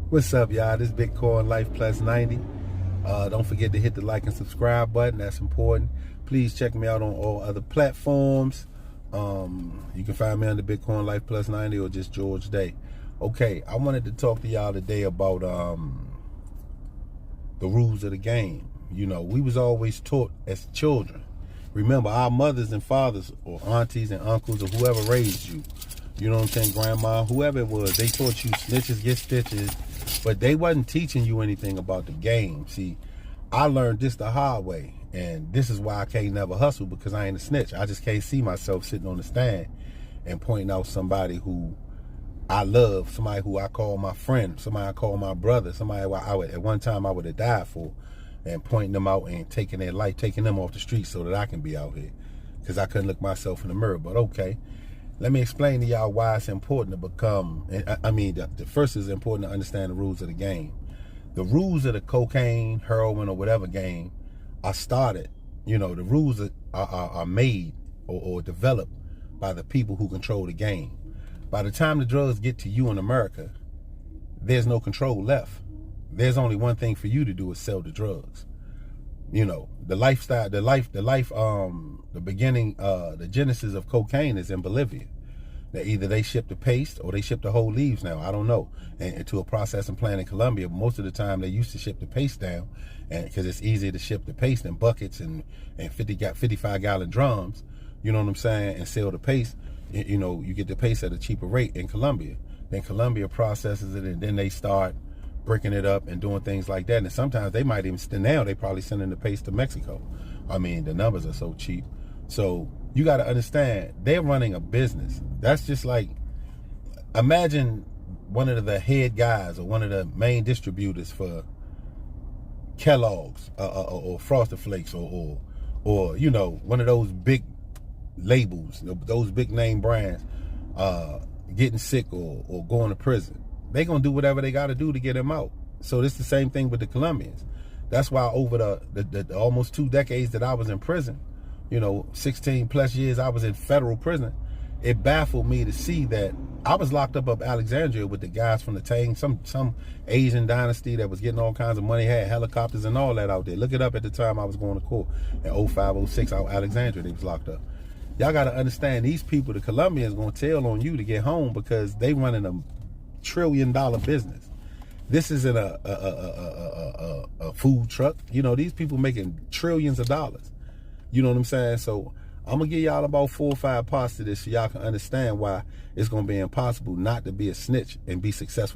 What's up, y'all? This is Bitcoin Life Plus 90. Don't forget to hit the like and subscribe button. That's important. Please check me out on all other platforms. You can find me under Bitcoin Life Plus 90 or just George Day. Okay, I wanted to talk to y'all today about the rules of the game. You know, we was always taught as children. Remember, our mothers and fathers or aunties and uncles or whoever raised you, you know what I'm saying, grandma, whoever it was, they taught you snitches get stitches, but they wasn't teaching you anything about the game. See, I learned this the hard way, and this is why I can't never hustle, because I ain't a snitch. I just can't see myself sitting on the stand and pointing out somebody who I love, somebody who I call my friend, somebody I call my brother, somebody at one time I would have died for, and pointing them out and taking their life, taking them off the street so that I can be out here, because I couldn't look myself in the mirror. But okay, let me explain to y'all why it's important to become, the first is important to understand the rules of the game. The rules of the cocaine, heroin, or whatever game are started, you know, the rules are made or developed by the people who control the game. By the time the drugs get to you in America, there's no control left. There's only one thing for you to do is sell the drugs. You know, the lifestyle, the genesis of cocaine is in Bolivia. Either they ship the paste or they ship the whole leaves now. I don't know. And to a processing plant in Colombia, most of the time they used to ship the paste down, and because it's easier to ship the paste in buckets and 55-gallon drums, you know what I'm saying, and sell the paste. You know, you get the paste at a cheaper rate in Colombia. Then Colombia processes it, and then they start breaking it up and doing things like that. And sometimes they might even, now they probably sending the paste to Mexico. I mean, the numbers are so cheap. So you got to understand, they're running a business. That's just like, imagine one of the head guys or one of the main distributors for Kellogg's or Frosted Flakes or you know, one of those big labels, those big name brands, getting sick or going to prison. They gonna do whatever they got to do to get him out. So it's the same thing with the Colombians. That's why over the almost 2 decades that I was in prison, you know, 16 plus years I was in federal prison, it baffled me to see that I was locked up Alexandria with the guys from the Tang, some Asian dynasty that was getting all kinds of money, had helicopters and all that out there. Look it up at the time I was going to court in 05, 06 out Alexandria, they was locked up. Y'all got to understand, these people, the Colombians, gonna tell on you to get home because they running a $1 trillion business. This isn't a food truck. You know, these people making trillions of dollars. You know what I'm saying? So I'm gonna give y'all about 4 or 5 parts to this so y'all can understand why it's gonna be impossible not to be a snitch and be successful.